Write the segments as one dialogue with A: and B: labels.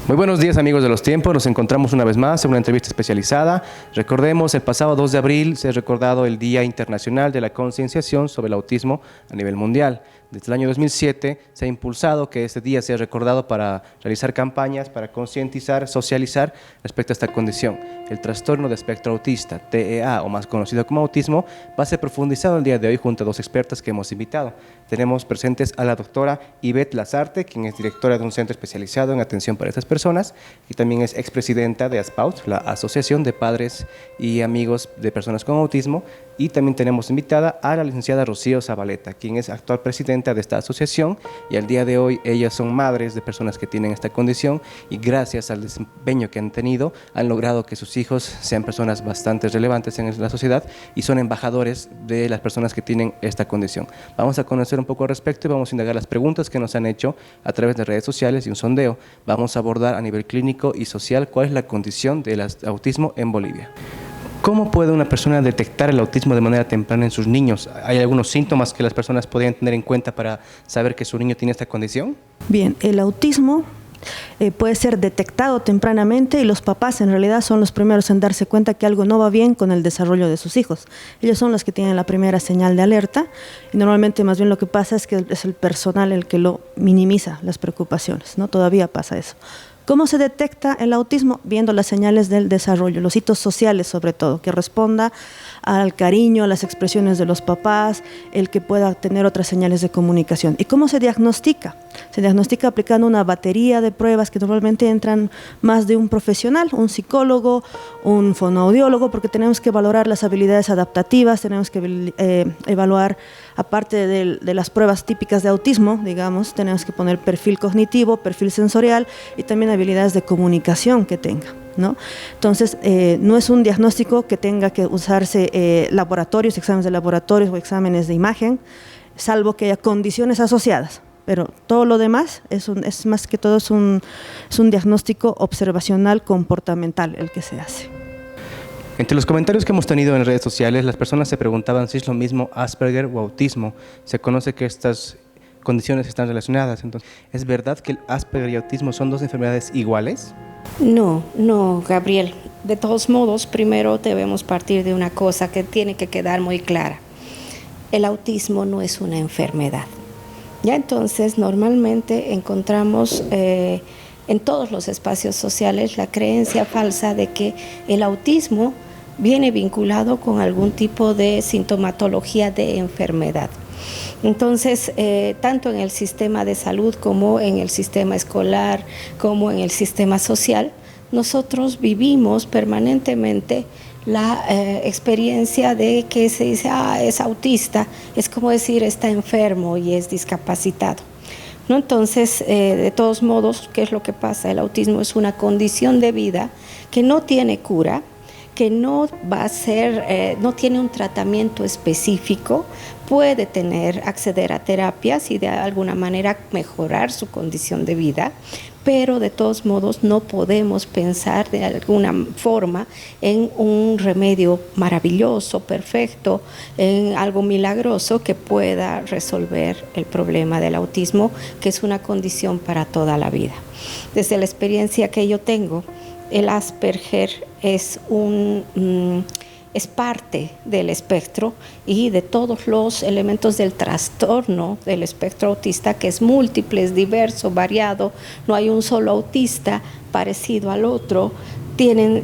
A: Muy buenos días, amigos de Los Tiempos. Nos encontramos una vez más en una entrevista especializada. Recordemos, el pasado 2 de abril se ha recordado el Día Internacional de la Concienciación sobre el Autismo a nivel mundial. Desde el año 2007 se ha impulsado que este día sea recordado para realizar campañas, para concientizar, socializar respecto a esta condición. El trastorno de espectro autista, TEA, o más conocido como autismo, va a ser profundizado el día de hoy junto a dos expertas que hemos invitado. Tenemos presentes a la doctora Ivette Lazarte, quien es directora de un centro especializado en atención para estas personas y también es expresidenta de ASPAUT, la Asociación de Padres y Amigos de Personas con Autismo. Y también tenemos invitada a la licenciada Rocío Zabaleta, quien es actual presidenta de esta asociación, y al día de hoy ellas son madres de personas que tienen esta condición y gracias al desempeño que han tenido han logrado que sus hijos sean personas bastante relevantes en la sociedad y son embajadores de las personas que tienen esta condición. Vamos a conocer un poco al respecto y vamos a indagar las preguntas que nos han hecho a través de redes sociales y un sondeo. Vamos a abordar a nivel clínico y social cuál es la condición del autismo en Bolivia. ¿Cómo puede una persona detectar el autismo de manera temprana en sus niños? ¿Hay algunos síntomas que las personas podrían tener en cuenta para saber que su niño tiene esta condición?
B: Bien, el autismo puede ser detectado tempranamente y los papás en realidad son los primeros en darse cuenta que algo no va bien con el desarrollo de sus hijos. Ellos son los que tienen la primera señal de alerta y normalmente más bien lo que pasa es que es el personal el que lo minimiza las preocupaciones, ¿no? Todavía pasa eso. ¿Cómo se detecta el autismo? Viendo las señales del desarrollo, los hitos sociales sobre todo, que responda al cariño, a las expresiones de los papás, el que pueda tener otras señales de comunicación. ¿Y cómo se diagnostica? Se diagnostica aplicando una batería de pruebas que normalmente entran más de un profesional, un psicólogo, un fonoaudiólogo, porque tenemos que valorar las habilidades adaptativas, tenemos que evaluar, aparte de las pruebas típicas de autismo, digamos, tenemos que poner perfil cognitivo, perfil sensorial y también habilidades de comunicación que tenga, ¿no? Entonces, no es un diagnóstico que tenga que usarse laboratorios, exámenes de laboratorios o exámenes de imagen, salvo que haya condiciones asociadas. Pero todo lo demás es más que todo es un diagnóstico observacional comportamental el que se hace.
A: Entre los comentarios que hemos tenido en redes sociales, las personas se preguntaban si es lo mismo Asperger o autismo. Se conoce que estas condiciones están relacionadas. Entonces, ¿es verdad que el Asperger y autismo son dos enfermedades iguales?
C: No, Gabriel. De todos modos, primero debemos partir de una cosa que tiene que quedar muy clara. El autismo no es una enfermedad. Ya entonces, normalmente encontramos en todos los espacios sociales la creencia falsa de que el autismo viene vinculado con algún tipo de sintomatología de enfermedad. Entonces, tanto en el sistema de salud como en el sistema escolar, como en el sistema social, nosotros vivimos permanentemente la experiencia de que se dice, es autista, es como decir, está enfermo y es discapacitado, ¿no? Entonces, de todos modos, ¿qué es lo que pasa? El autismo es una condición de vida que no tiene cura, que no va a ser, no tiene un tratamiento específico, puede acceder a terapias y de alguna manera mejorar su condición de vida, pero de todos modos no podemos pensar de alguna forma en un remedio maravilloso, perfecto, en algo milagroso que pueda resolver el problema del autismo, que es una condición para toda la vida. Desde la experiencia que yo tengo, el Asperger es parte del espectro y de todos los elementos del trastorno del espectro autista, que es múltiple, es diverso, variado, no hay un solo autista parecido al otro, tienen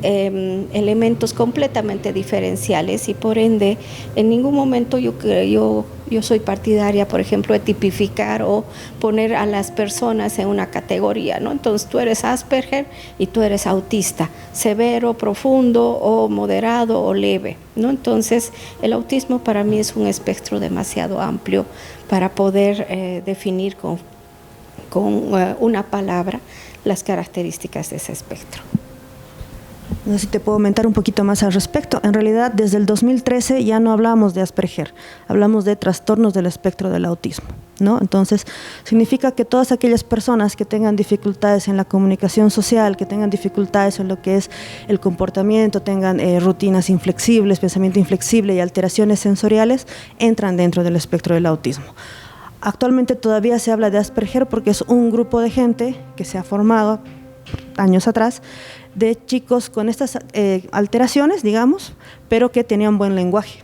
C: elementos completamente diferenciales y por ende en ningún momento yo soy partidaria, por ejemplo, de tipificar o poner a las personas en una categoría, ¿no? Entonces tú eres Asperger y tú eres autista, severo, profundo o moderado o leve, ¿no? Entonces el autismo para mí es un espectro demasiado amplio para poder definir con una palabra las características de ese espectro.
B: No sé si te puedo comentar un poquito más al respecto. En realidad, desde el 2013 ya no hablamos de Asperger, hablamos de trastornos del espectro del autismo, ¿no? Entonces, significa que todas aquellas personas que tengan dificultades en la comunicación social, que tengan dificultades en lo que es el comportamiento, tengan rutinas inflexibles, pensamiento inflexible y alteraciones sensoriales, entran dentro del espectro del autismo. Actualmente todavía se habla de Asperger porque es un grupo de gente que se ha formado años atrás, de chicos con estas alteraciones, digamos, pero que tenían buen lenguaje,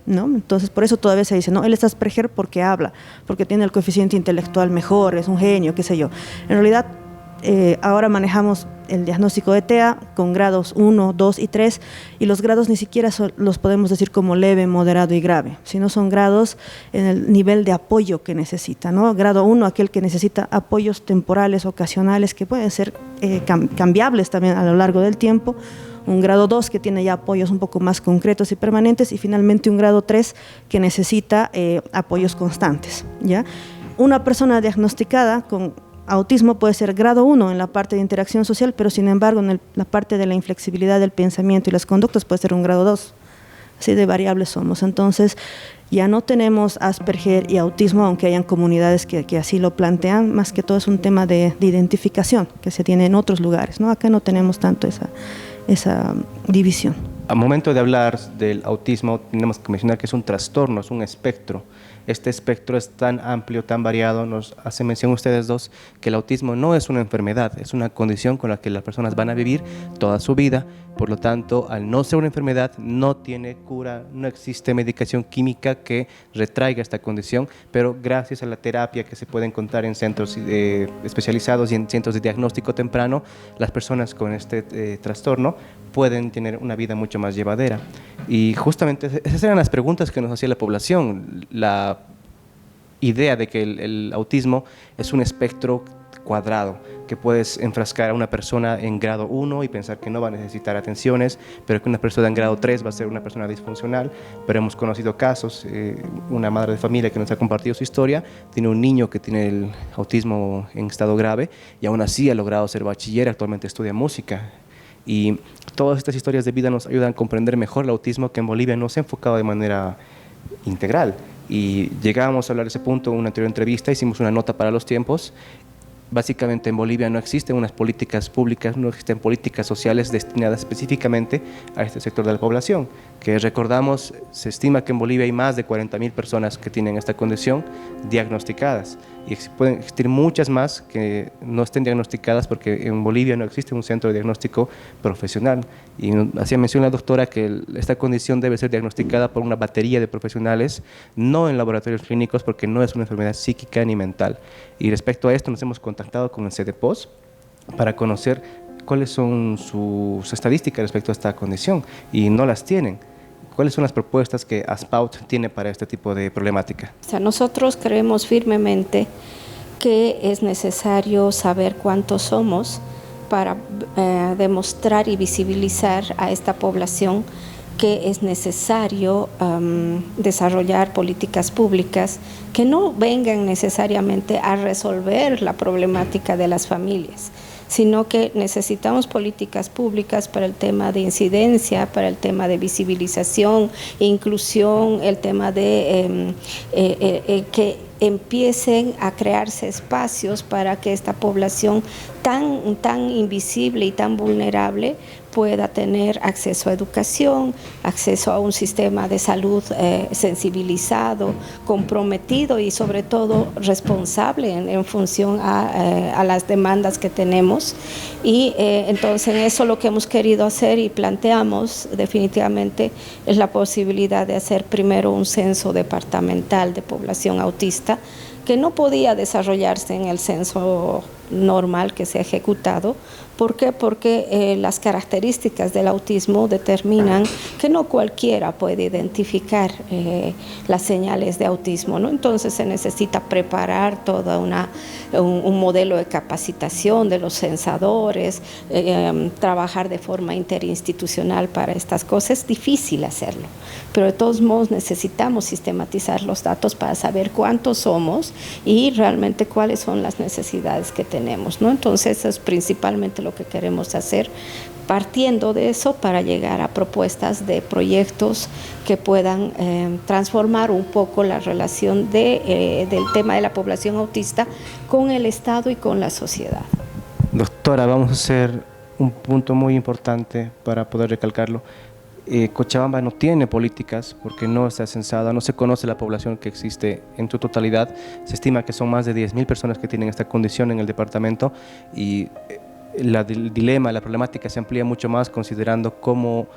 B: ¿no? Entonces, por eso todavía se dice, no, él es Asperger porque habla, porque tiene el coeficiente intelectual mejor, es un genio, qué sé yo. En realidad, ahora manejamos el diagnóstico de TEA con grados 1, 2 y 3, y los grados ni siquiera los podemos decir como leve, moderado y grave, sino son grados en el nivel de apoyo que necesita, ¿no? Grado 1, aquel que necesita apoyos temporales, ocasionales, que pueden ser cambiables también a lo largo del tiempo. Un grado 2 que tiene ya apoyos un poco más concretos y permanentes, y finalmente un grado 3 que necesita apoyos constantes, ¿ya? Una persona diagnosticada con autismo puede ser grado 1 en la parte de interacción social, pero sin embargo en la parte de la inflexibilidad del pensamiento y las conductas puede ser un grado 2. Así de variables somos. Entonces ya no tenemos Asperger y autismo, aunque hayan comunidades que así lo plantean. Más que todo es un tema de identificación que se tiene en otros lugares, ¿no? Acá no tenemos tanto esa división.
A: Al momento de hablar del autismo, tenemos que mencionar que es un trastorno, es un espectro. Este espectro es tan amplio, tan variado, nos hace mención ustedes dos, que el autismo no es una enfermedad, es una condición con la que las personas van a vivir toda su vida. Por lo tanto, al no ser una enfermedad, no tiene cura, no existe medicación química que retraiga esta condición, pero gracias a la terapia que se puede encontrar en centros especializados y en centros de diagnóstico temprano, las personas con este trastorno pueden tener una vida mucho más llevadera. Y justamente esas eran las preguntas que nos hacía la población, la idea de que el autismo es un espectro cuadrado, que puedes enfrascar a una persona en grado 1 y pensar que no va a necesitar atenciones, pero que una persona en grado 3 va a ser una persona disfuncional. Pero hemos conocido casos, una madre de familia que nos ha compartido su historia, tiene un niño que tiene el autismo en estado grave y aún así ha logrado ser bachiller, actualmente estudia música. Y todas estas historias de vida nos ayudan a comprender mejor el autismo, que en Bolivia no se ha enfocado de manera integral. Y llegábamos a hablar de ese punto en una anterior entrevista, hicimos una nota para los tiempos. Básicamente en Bolivia no existen unas políticas públicas, no existen políticas sociales destinadas específicamente a este sector de la población, que recordamos, se estima que en Bolivia hay más de 40.000 personas que tienen esta condición diagnosticadas, y pueden existir muchas más que no estén diagnosticadas porque en Bolivia no existe un centro de diagnóstico profesional. Y hacía mención la doctora que esta condición debe ser diagnosticada por una batería de profesionales, no en laboratorios clínicos, porque no es una enfermedad psíquica ni mental. Y respecto a esto nos hemos contactado con el CEDEPOS para conocer cuáles son sus estadísticas respecto a esta condición, y no las tienen. ¿Cuáles son las propuestas que ASPAUT tiene para este tipo de problemática?
C: O sea, nosotros creemos firmemente que es necesario saber cuántos somos para demostrar y visibilizar a esta población que es necesario desarrollar políticas públicas que no vengan necesariamente a resolver la problemática de las familias, sino que necesitamos políticas públicas para el tema de incidencia, para el tema de visibilización, inclusión, el tema de que empiecen a crearse espacios para que esta población tan invisible y tan vulnerable pueda tener acceso a educación, acceso a un sistema de salud sensibilizado, comprometido y sobre todo responsable en función a las demandas que tenemos. Y entonces eso lo que hemos querido hacer y planteamos definitivamente es la posibilidad de hacer primero un censo departamental de población autista, que no podía desarrollarse en el censo normal que se ha ejecutado. ¿Por qué? Porque las características del autismo determinan que no cualquiera puede identificar las señales de autismo, ¿no? Entonces se necesita preparar todo un modelo de capacitación de los censadores, trabajar de forma interinstitucional para estas cosas. Es difícil hacerlo, pero de todos modos necesitamos sistematizar los datos para saber cuántos somos y realmente cuáles son las necesidades que tenemos, ¿no? Entonces eso es principalmente lo que queremos hacer, partiendo de eso para llegar a propuestas de proyectos que puedan transformar un poco la relación del tema de la población autista con el Estado y con la sociedad.
A: Doctora, vamos a hacer un punto muy importante para poder recalcarlo. Cochabamba no tiene políticas porque no está censada, no se conoce la población que existe en su totalidad. Se estima que son más de 10.000 personas que tienen esta condición en el departamento, y el dilema, la problemática se amplía mucho más considerando cómo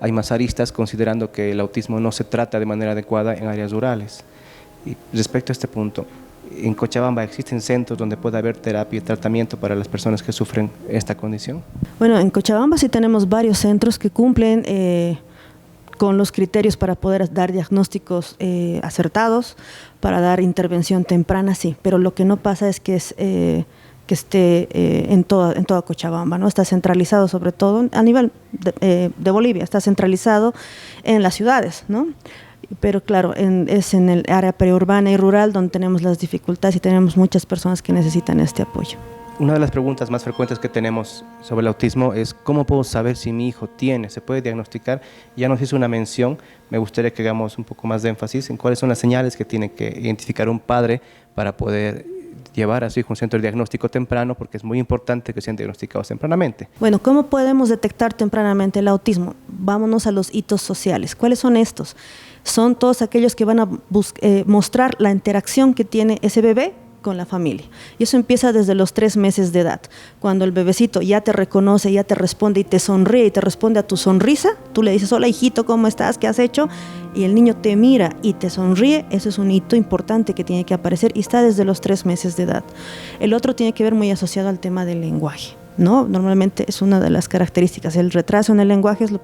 A: hay más aristas, considerando que el autismo no se trata de manera adecuada en áreas rurales. Y respecto a este punto, ¿en Cochabamba existen centros donde pueda haber terapia y tratamiento para las personas que sufren esta condición?
B: Bueno, en Cochabamba sí tenemos varios centros que cumplen con los criterios para poder dar diagnósticos acertados, para dar intervención temprana, sí, pero lo que no pasa es que esté en toda Cochabamba, ¿no? Está centralizado sobre todo a nivel de Bolivia, está centralizado en las ciudades, ¿no? Pero claro, es en el área periurbana y rural donde tenemos las dificultades y tenemos muchas personas que necesitan este apoyo.
A: Una de las preguntas más frecuentes que tenemos sobre el autismo es ¿cómo puedo saber si mi hijo tiene? ¿Se puede diagnosticar? Ya nos hizo una mención, me gustaría que hagamos un poco más de énfasis en cuáles son las señales que tiene que identificar un padre para poder llevar a su hijo a un centro de diagnóstico temprano, porque es muy importante que sean diagnosticados tempranamente.
B: Bueno, ¿cómo podemos detectar tempranamente el autismo? Vámonos a los hitos sociales. ¿Cuáles son estos? Son todos aquellos que van a mostrar la interacción que tiene ese bebé con la familia. Y eso empieza desde los 3 meses de edad. Cuando el bebecito ya te reconoce, ya te responde y te sonríe y te responde a tu sonrisa, tú le dices, hola hijito, ¿cómo estás? ¿Qué has hecho? Y el niño te mira y te sonríe, eso es un hito importante que tiene que aparecer y está desde los 3 meses de edad. El otro tiene que ver muy asociado al tema del lenguaje, ¿no? Normalmente es una de las características. El retraso en el lenguaje es lo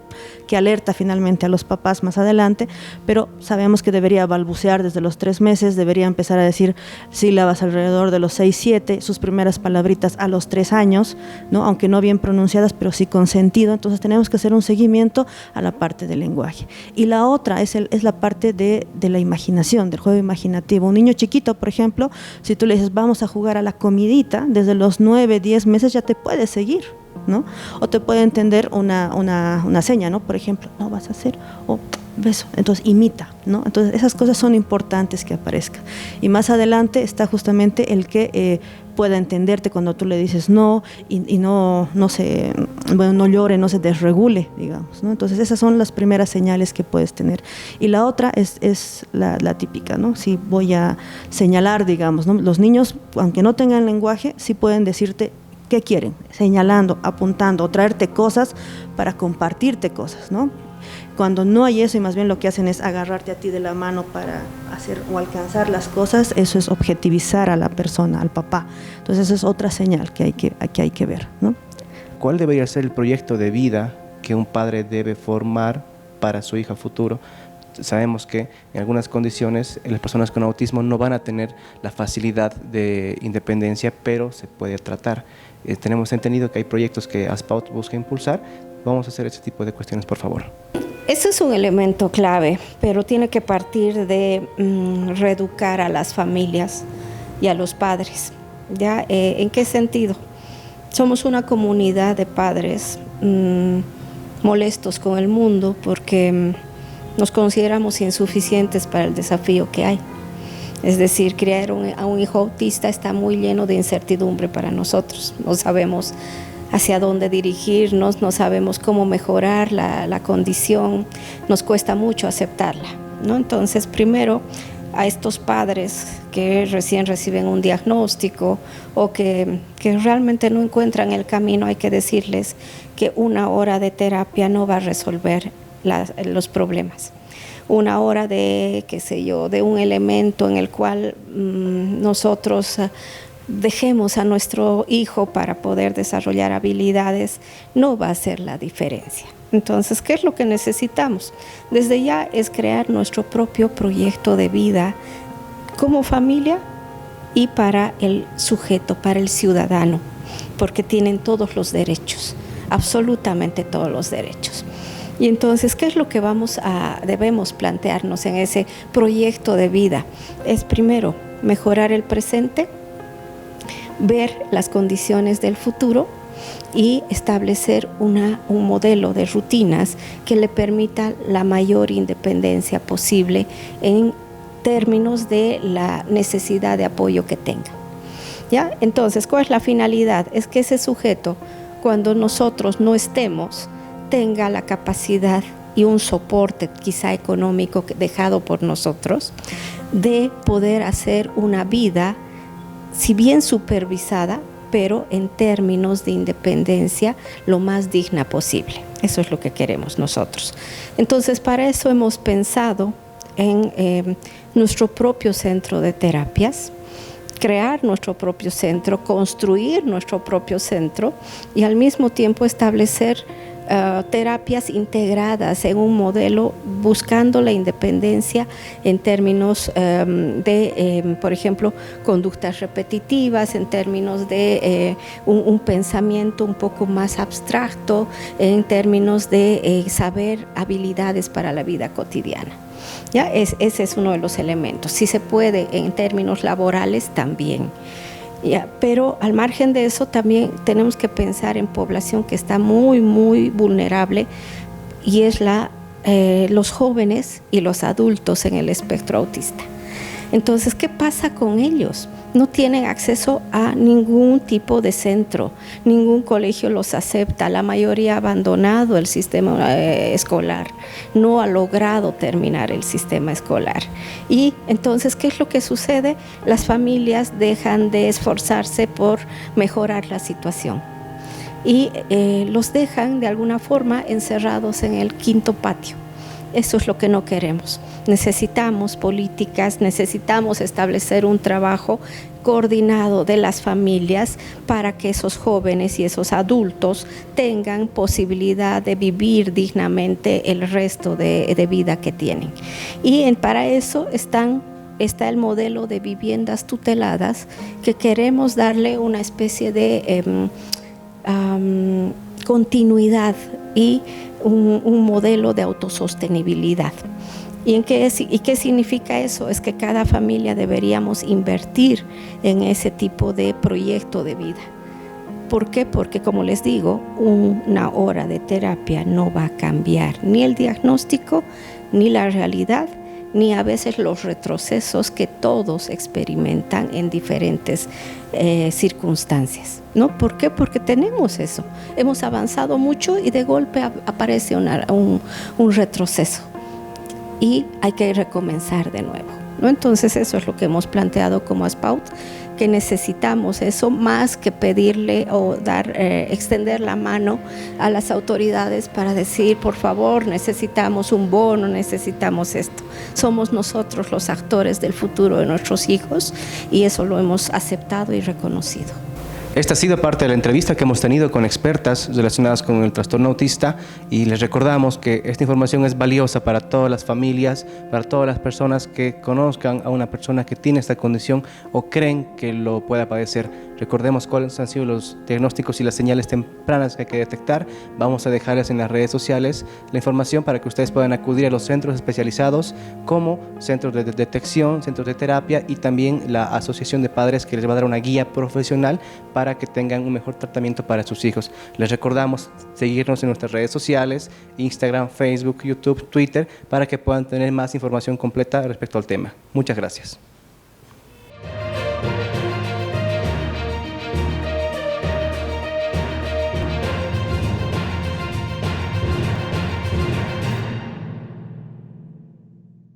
B: que alerta finalmente a los papás más adelante, pero sabemos que debería balbucear desde los 3 meses, debería empezar a decir sílabas alrededor de los 6, 7, sus primeras palabritas a los 3 años, ¿no? Aunque no bien pronunciadas, pero sí con sentido. Entonces tenemos que hacer un seguimiento a la parte del lenguaje. Y la otra es la parte de la imaginación, del juego imaginativo. Un niño chiquito, por ejemplo, si tú le dices vamos a jugar a la comidita, desde los 9, 10 meses ya te puede seguir, ¿no? O te puede entender una seña, ¿no? Por ejemplo, no vas a hacer, o beso, entonces imita, ¿no? Entonces esas cosas son importantes que aparezcan. Y más adelante está justamente el que pueda entenderte cuando tú le dices no y no llore, no se desregule, digamos, ¿no? Entonces esas son las primeras señales que puedes tener. Y la otra es la típica, ¿no? Si voy a señalar, digamos, ¿no? Los niños, aunque no tengan lenguaje, sí pueden decirte qué quieren, señalando, apuntando o traerte cosas para compartirte cosas, ¿no? Cuando no hay eso y más bien lo que hacen es agarrarte a ti de la mano para hacer o alcanzar las cosas, eso es objetivizar a la persona, al papá. Entonces esa es otra señal que hay que ver, ¿no?
A: ¿Cuál debería ser el proyecto de vida que un padre debe formar para su hija futuro? Sabemos que en algunas condiciones las personas con autismo no van a tener la facilidad de independencia, pero se puede tratar. Tenemos entendido que hay proyectos que ASPAUT busca impulsar. Vamos a hacer ese tipo de cuestiones, por favor.
C: Ese es un elemento clave, pero tiene que partir de reeducar a las familias y a los padres. ¿Ya? ¿En qué sentido? Somos una comunidad de padres molestos con el mundo porque nos consideramos insuficientes para el desafío que hay. Es decir, criar a un hijo autista está muy lleno de incertidumbre para nosotros. No sabemos hacia dónde dirigirnos, no sabemos cómo mejorar la condición, nos cuesta mucho aceptarla, ¿no? Entonces, primero, a estos padres que recién reciben un diagnóstico o que realmente no encuentran el camino, hay que decirles que 1 hora de terapia no va a resolver los problemas. 1 hora de, de un elemento en el cual nosotros dejemos a nuestro hijo para poder desarrollar habilidades, no va a hacer la diferencia. Entonces, ¿qué es lo que necesitamos? Desde ya es crear nuestro propio proyecto de vida como familia y para el sujeto, para el ciudadano, porque tienen todos los derechos, absolutamente todos los derechos. Y entonces, ¿qué es lo que debemos plantearnos en ese proyecto de vida? Es primero mejorar el presente, ver las condiciones del futuro y establecer un modelo de rutinas que le permita la mayor independencia posible en términos de la necesidad de apoyo que tenga. ¿Ya? Entonces, ¿cuál es la finalidad? Es que ese sujeto, cuando nosotros no estemos, tenga la capacidad y un soporte quizá económico dejado por nosotros de poder hacer una vida, si bien supervisada, pero en términos de independencia lo más digna posible. Eso es lo que queremos nosotros. Entonces, para eso hemos pensado en nuestro propio centro de terapias, crear nuestro propio centro, construir nuestro propio centro y al mismo tiempo establecer terapias integradas en un modelo buscando la independencia en términos por ejemplo, conductas repetitivas, en términos de un pensamiento un poco más abstracto, en términos de saber habilidades para la vida cotidiana. ¿Ya? Ese es uno de los elementos. Si se puede en términos laborales también. Ya, pero al margen de eso también tenemos que pensar en población que está muy, muy vulnerable y es los jóvenes y los adultos en el espectro autista. Entonces, ¿qué pasa con ellos? No tienen acceso a ningún tipo de centro, ningún colegio los acepta, la mayoría ha abandonado el sistema escolar, no ha logrado terminar el sistema escolar. Y entonces, ¿qué es lo que sucede? Las familias dejan de esforzarse por mejorar la situación y los dejan de alguna forma encerrados en el quinto patio. Eso es lo que no queremos. Necesitamos políticas, necesitamos establecer un trabajo coordinado de las familias para que esos jóvenes y esos adultos tengan posibilidad de vivir dignamente el resto de vida que tienen. Y para eso está el modelo de viviendas tuteladas, que queremos darle una especie de continuidad y un modelo de autosostenibilidad. ¿Y qué significa eso? Es que cada familia deberíamos invertir en ese tipo de proyecto de vida. ¿Por qué? Porque, como les digo, una hora de terapia no va a cambiar ni el diagnóstico, ni la realidad, ni a veces los retrocesos que todos experimentan en diferentes circunstancias, ¿no? ¿Por qué? Porque tenemos eso. Hemos avanzado mucho y de golpe aparece un retroceso y hay que recomenzar de nuevo, ¿no? Entonces eso es lo que hemos planteado como ASPAUT, que necesitamos eso más que pedirle o extender la mano a las autoridades para decir, por favor, necesitamos un bono, necesitamos esto. Somos nosotros los actores del futuro de nuestros hijos y eso lo hemos aceptado y reconocido.
A: Esta ha sido parte de la entrevista que hemos tenido con expertas relacionadas con el trastorno autista y les recordamos que esta información es valiosa para todas las familias, para todas las personas que conozcan a una persona que tiene esta condición o creen que lo pueda padecer. Recordemos cuáles han sido los diagnósticos y las señales tempranas que hay que detectar. Vamos a dejarles en las redes sociales la información para que ustedes puedan acudir a los centros especializados como centros de detección, centros de terapia y también la Asociación de Padres, que les va a dar una guía profesional para que tengan un mejor tratamiento para sus hijos. Les recordamos seguirnos en nuestras redes sociales, Instagram, Facebook, YouTube, Twitter, para que puedan tener más información completa respecto al tema. Muchas gracias.